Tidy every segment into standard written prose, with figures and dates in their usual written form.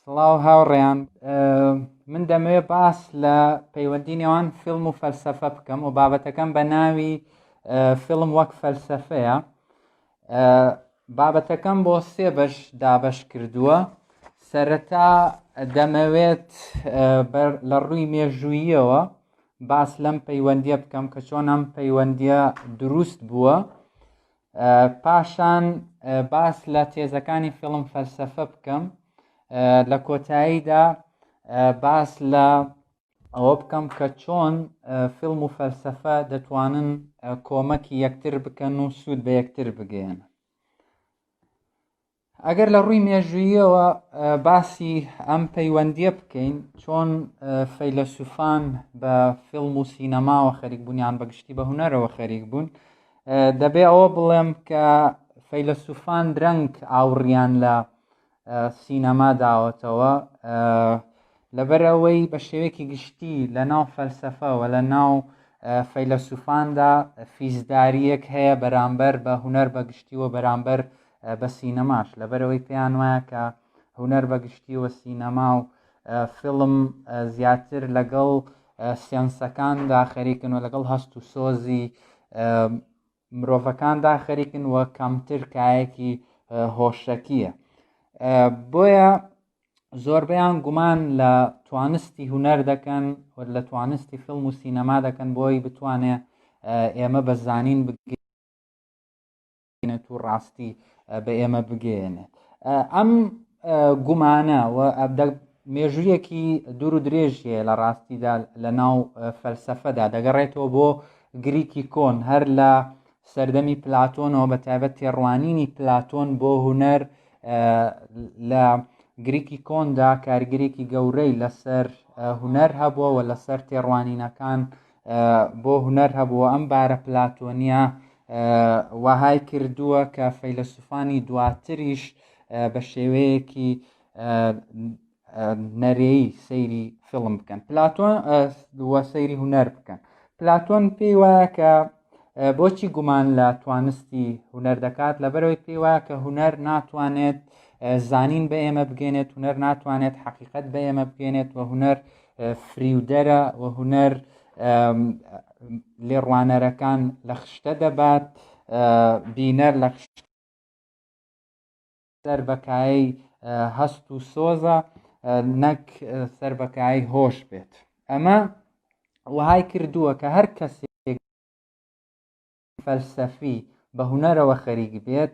سڵاو هاوڕێیان، من دەمەوێت باس لە پەیوەندی نێوان فیلم و فەلسەفە بکەم و بابەتەکەم بە ناوی فیلم وەک فەلسەفەیە. بابەتەکەم بۆ سێ بەش دابەش کردووە. سەرەتا دەمەوێت لە ڕووی مێژووییەوە باس لەم پەیوەندیە بکەم کە چۆن ئەم پەیوەندیە دروست بووە. پاشان باس لە تێزەکانی فیلم فەلسەفە بکەم. لە کۆتاییدا باس لە ئەوە بکەم کە چۆن فیلم و فەلسەفە دەتوانن کۆمەکی یەکتر بکەن و سوود بە یەکتر بگەێنن. ئەگەر لە ڕووی مێژووییەوە باسی ئەم پەیوەندیە بکەین، چۆن فەیلسوفان بە فیلم و سینەماوە خەریک بوون یان بەگشتی بە هونەرەوە خەریک بوون، دەبێ ئەوە بڵێم کە فەیلسوفان درەنگ ئاوڕیان لە سینەما داوەتەوە، لەبەر ئەوەی بە شێوەیەکی گشتی لە ناو فەلسەفەوە لە ناو فەیلسوفاندا فیزداریەک هەیە بەرامبەر بە هونەر بەگشتیوە بەرامبەر بە سینەماش، لەبەرەوەی پێیان وایە کە هونەر بەگشتیوە سینەما و فیلم زیاتر لەگەڵ سێنسەکاندا خەریکن و لەگەڵ هەست و سۆزی مرۆڤەکاندا خەریکن وە کەمتر کایەکی هۆشەکیە. بۆیە زۆربەیان گومان لە توانستی هونەر دەکەن و لە توانستی فیلم و سینەما دەکەن بۆی بتوانێت ئێمە بە زانین بگەێنێت و ڕاستی بە ئێمە بگەێنێت. ئەم گومانە و مێژوویەکی دوور و درێژیە لە ڕاستیدا لە ناو فەلسەفەدا دەگەڕێتەوە بۆ گریکی کۆن، هەر لە سەردەمی پلاتۆنەوە بە تایبەت تێڕوانینی پلاتۆن بۆ هونەر لە گریکی کۆندا کارگرێکی گەورەی لەسەر هونەر هەبووە و لەسەر تێڕوانینەکان بۆ هونەر هەبووە. ئەم بارە پلاتۆنیە وەهای کردووە کە فەیلسوفانی دواتریش بە شێوەیەکی نەرێیی سەیری فیلم بکەن، پلاتۆن وە سەیری هونەر بکەن. پلاتۆن پێی وایە کە بۆچی گومان لە توانستی هونەر دەکات، لەبەرەوەی پێی وایە کە هونەر ناتوانێت زانین بە ئێمە بگەێنێت، هونەر ناتوانێت حەقیقەت بە ئێمە بگەێنێت و هونەر فریودەرە و هونەر لێڕوانەرەکان لە خشتە دەبات، بینەر لە سەر بەکایی هەست و سۆزە نەک سەر بەکایی هۆش بێت. ئەمە وهای کردووە کە هەر کەسێک فەلسەفی بە هونەرەوە خەریک بێت،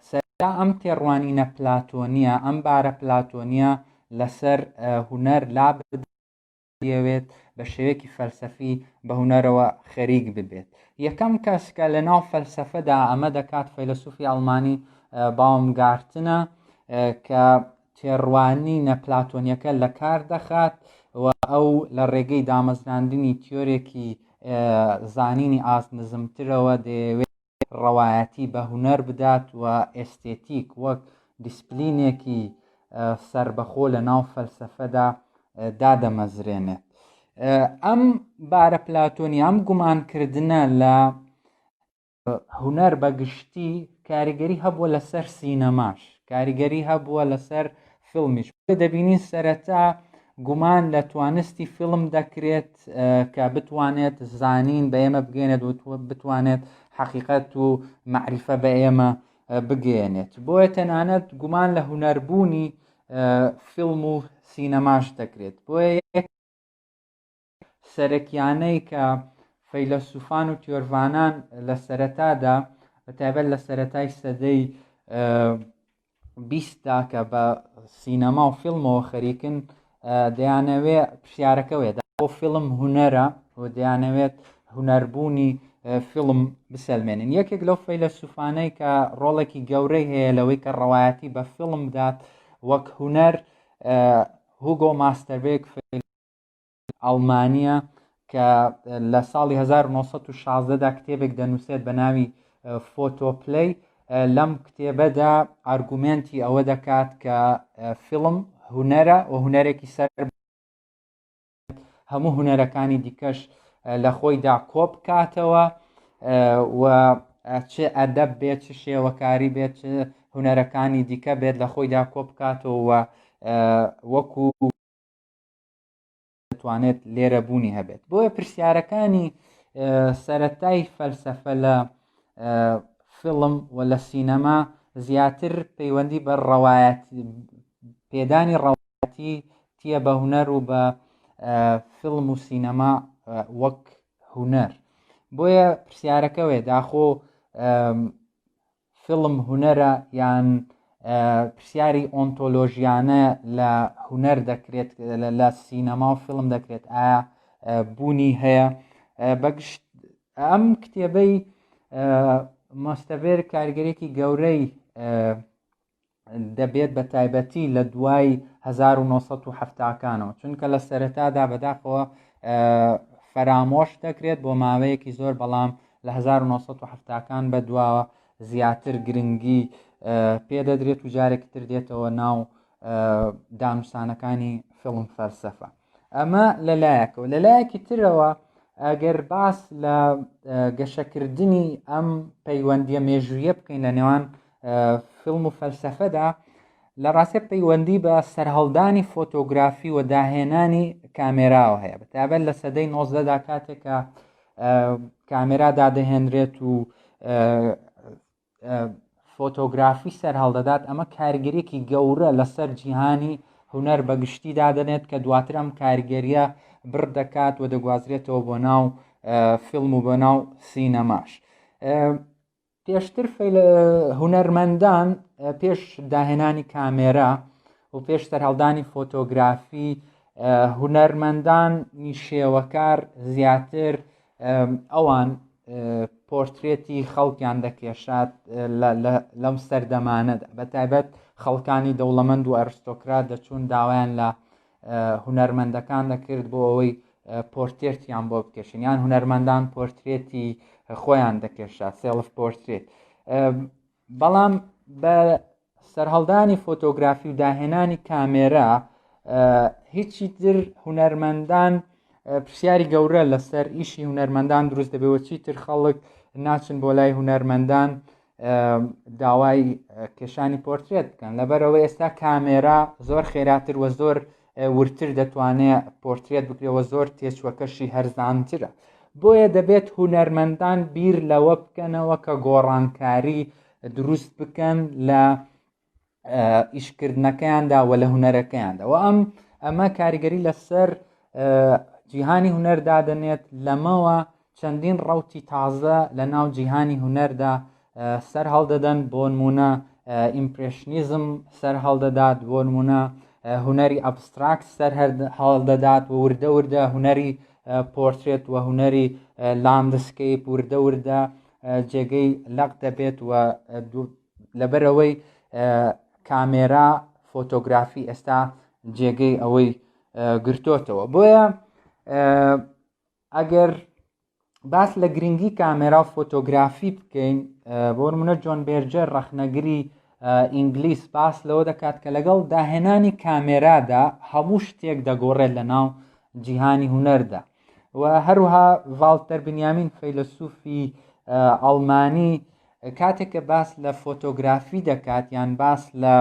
سەرتا ئەم تێڕوانینە پلاتۆنیە، ئەم بارە پلاتۆنیە لەسەر هونەر لا بدەوێت بە شێوەیەکی فەلسەفی بە هونەرەوە خەریک ببێت. یەکەم کەس کە لە ناو فەلسەفەدا ئەمە دەکات فەیلسوفی ئەڵمانی باومگارتنە کە تێڕوانینە پلاتۆنیەکە لە کار دەخات و ئەو لە ڕێگەی دامەزراندنی تیۆرێکی زانینی ئاسنزمترەوە دەیەوێت ڕەوایەتی بە هونەر بدات و ئێستێتیک وەک دیسپلینێکی سربەخۆ لە ناو فەلسەفەدا دادەمەزرێنێت. ئەم بارە پلاتۆنی ئەم گومانکردنە لە هونەر بەگشتی کاریگەری هەبووە لەسەر سینەماش، کاریگەری هەبووە لەسەر فیلمیش. دەبینی سەرەتا گومان لە توانستی فیلم دەکرێت کە بتوانێت زانین بە ئێمە بگەێنێت و بتوانێت حەقیقەت و معریفە بە ئێمە بگەێنێت. بۆیە تەنانەت گومان لە هونەربوونی فیلم و سینەماش دەکرێت. بۆیە سەرەکیانەی کە فەیلسوفان و تیۆرڤانان لە سەرەتادا بەتایبەت لە سەرەتای سەدەی 20دا کە بە سینەما و فیلمەوە خەریکن دەیانەوێ پرسیارەکەوێت بۆ فیلم هونەرە و دەیانەوێت هونەربوونی فیلم بسەلمێنن. یەکێک لەو فەیلسوفانەی کە ڕۆڵێکی گەورەی هەیە لەوەی کە ڕەوایەتی بە فیلم بدات وەک هونەر هوگۆ ماستەربێک ئەڵمانیە کە لە ساڵی 1916دا کتێبێک دەنووسێت بە ناوی فۆتۆپلەی. لەم کتێبەدا ئارگومنتی ئەوە دەکات کە فیلم هونەرە و هونەرێکی سەر هەموو هونەرەکانی دیکەش لە خۆیدا کۆ بکاتەوە و چ ئەدەب بێت چ شێوەکاری بێت چ هونەرەکانی دیکە بێت لە خۆیدا کۆ بکاتەوە وەکو دەتوانێت لێرە بوونی هەبێت. بۆیە پرسیارەکانی سەرەتای فەلسەفە لە فیلم و لە سینەما زیاتر پەیوەندی بە پێدانی ڕەوایەتی تیە بە هونەر و بە فیلم و سینەما وەک هونەر. بۆیە پرسیارەکەوێ داخۆ فیلم هونەرە یان پرسیاری ئۆنتۆلۆژیانە لە هونەر دەکرێت لە سینەما و فیلم دەکرێت ئایا بوونی هەیە. بەگشت ئەم کتێبەی مۆستەڤێر کارگەرێکی گەورەی دەبێت بە تایبەتی لە دوای 1970کانەوە چونکە لە سەرەتادا بەداخەوە فەرامۆش دەکرێت بۆ ماوەیەکی زۆر بەڵام لە 1970کان بەدواوە زیاتر گرنگی پێدەدرێت و جارێکی تر دێتەوە ناو دانووسانەکانی فیلم فەلسەفە. ئەمە لەلایەکەوە. لەلایەکی ترەوە ئەگەر باس لە گەشەکردنی ئەم پەیوەندیە مێژوویە بکەین لە نێوان فیلم و فەلسەفەدا لە ڕاستە پەیوەندی بە سەرهەڵدانی فۆتۆگرافی و داهێنانی کامێراوە هەیە بەتایبەت لە سەدەی 19دا کاتێکە کامێرا دادەهێنرێت و فۆتۆگرافی سەرهەڵدەدات ئەمە کارگەرێکی گەورە لەسەر جیهانی هونەر بەگشتی دادەنێت کە دواتر ئەم کارگەریە بڕدەکات و دەگوازرێتەوە بۆ ناو فیلم و بۆ ناو سینەماش. پێشتر هونەرمەندان پێش داهێنانی کامێرا و پێش سەرهەڵدانی فۆتۆگرافی هونەرمەندانی شێوەکار زیاتر ئەوان پۆرترێتی خەڵکیان دەکێشات لەم سەردەمانەدا بەتایبەت خەڵکانی دەوڵەمەند و ئەرستۆکرات دەچوون داوایان لە هونەرمەندەکان دەکرد بۆ ئەوەی پۆرتێتیان بۆ بکێشن یان هونەرمەندان پۆرترێتی خۆیان دەکێشات سێڵف پۆرترێت. بەڵام بە سەرهەڵدانی فۆتۆگرافی و داهێنانی کامێرا هیچی تر هونەرمەندان پرسیاری گەورە لەسەر ئیشی هونەرمەندان دروست دەبێەوە چیتر خەڵک ناچن بۆ لای هونەرمەندان داوای کێشانی پۆرترێت بکەن لەبەرەوە ئێستا کامێرا زۆر خێراتر و زۆر ورتر دەتوانێت پۆرترێت بکرێەوە زۆر تێچوەکەشی هەرزانترە. بۆیە دەبێت هونەرمەندان بیر لەوە بکەنەوە کە گۆڕانکاری دروست بکەن لە ئیشکردنەکەیاندا و لە هونەرەکەیاندا و ئەمە کاریگەری لەسەر جیهانی هونەر دادەنێت لەمەوە چەندین ڕەوتی تازە لە ناو جیهانی هونەردا سەر هەڵدەدەن بۆ نمونە ئیمپرێشنیزم سەر هەڵدەدات بۆ نمونە هونەری ئەبستراکت سەر هەڵدەدات و وردە وردە هونەری پۆرترێت و هونەری لاندسکیپ وردە وردە جێگەی لەق دەبێت و لەبەرەوەی کامێرا فۆتۆگرافی ئێستا جێگەی ئەوەی گرتوتەوە. بۆیە ئەگەر باس لە گرنگی کامێرا و فۆتۆگرافی بکەین بۆ نمونە جۆن بێرجەر ڕەخنەگری ئینگلیس باس لەوە دەکات کە لەگەڵ داهێنانی کامێرادا هەموو شتێک دەگۆڕێت لە ناو جیهانی هونەردا و هەروها ڤالتەر بنیامین فەیلسوفی ئەڵمانی کاتێککە باس لە فۆتۆگرافی دەکات یان باس لە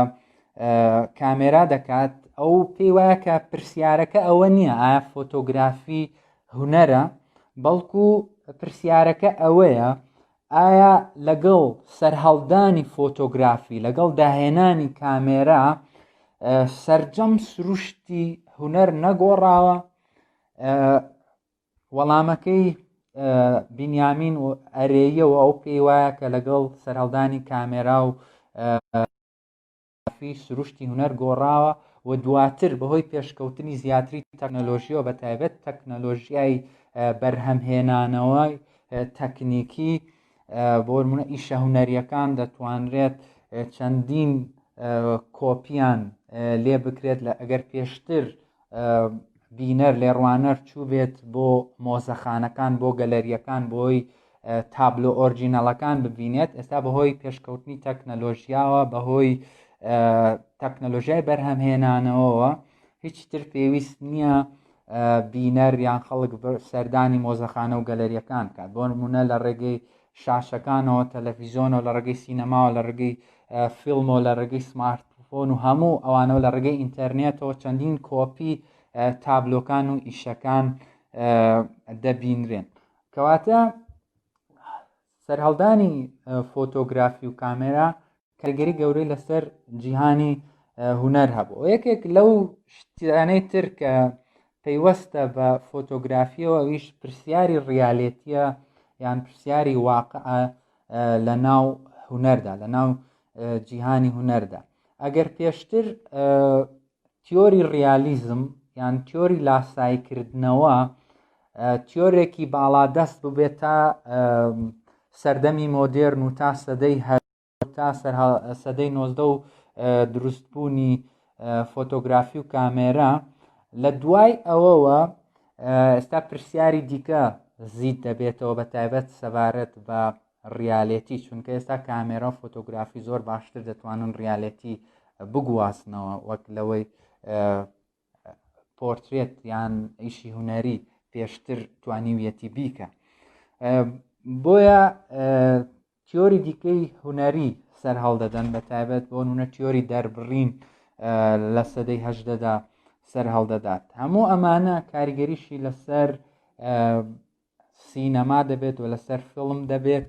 کامێرا دەکات ئەو پێی وایە کە پرسیارەکە ئەوە نییە ئایا فۆتۆگرافی هونەرە بەڵکو پرسیارەکە ئەوەیە ئایا لەگەڵ سەرهەڵدانی فۆتۆگرافی لەگەڵ داهێنانی کامێرا سەرجەم سروشتی هونەر نەگۆڕاوە. وەڵامەکەی بنیامین و ئەرێیەوە ئەو پێی وایە کە لەگەڵ سەرهەڵدانی کامێرا و سروشتی هونەر گۆڕاوە و دواتر بەهۆی پێشکەوتنی زیاتری تەکنەلۆژیەوە بە تایبەت تەکنەلۆژیای بەرهەمهێنانەوەی تەکنیکی بۆ نمونە ئیشە هونەریەکان دەتوانرێت چەندین کۆپیان لێ بکرێت لە ئەگەر پێشتر بینەر لێڕوانەر چوو بێت بۆ مۆزەخانەکان بۆ گەلەریەکان بۆی تابلۆ ئۆرجینەڵەکان ببینێت ئێستا بەهۆی پێشکەوتنی تەکنەلۆژیاوە بەهۆی تەکنەلۆژیای بەرهەمهێنانەوەەوە هیچ تر پێویست نییە بینەر یان خەڵک سەردانی مۆزەخانە و گەلەریەکان کات بۆ نمونە لە ڕێگەی شاشەکانەوە تەلەڤیزۆنەوە لە ڕێگەی سینەماوە لە ڕێگەی فیلمەوە لە ڕێگەی سمارتفۆن و هەموو ئەوانەوە لە ڕێگەی ئینتەرنێتەوە چەندین کۆپی تابلۆکان و ئیشەکان دەبینرێن کەواتە سەرهەڵدانی فۆتۆگرافی و کامێرا کاریگەری گەورەی لەسەر جیهانی هونەر هەبوو یەکێک لەو شتانەی تر کە پەیوەستە بە فۆتۆگرافیەوە ئەویش پرسیاری ڕیالێتیە یان پرسیاری واقعە لە ناو هونەردا لە ناو جیهانی هونەردا ئەگەر پێشتر تیۆری ڕیالیزم یان تیۆری لاسایکردنەوە تیۆرێکی باڵادەست ببێت تا سەردەمی مۆدێرن و تا سەدەی تا سەدەی 19 و دروستبوونی فۆتۆگرافی و کامێرا لە دوای ئەوەوە ئێستا پرسیاری دیکە زیید دەبێتەوە بە تایبەت سەبارەت بە ڕیالێتی چونکە ئێستا کامێرا و فۆتۆگرافی زۆر باشتر دەتوانن ڕیالێتی بگوازنەوە وەک لەوەی پۆرترێت یان ئیشی هونەری پێشتر توانیویەتی بیکە بۆیە تیۆری دیکەی هونەری سەر هەڵدەدەن بە تایبەت بۆ نمونە تیۆری دەربڕین لە سەدەی هەژدەدا سەر هەڵدەدات هەموو ئەمانە کاریگەریشی لەسەر سینەما دەبێت و لەسەر فیلم دەبێت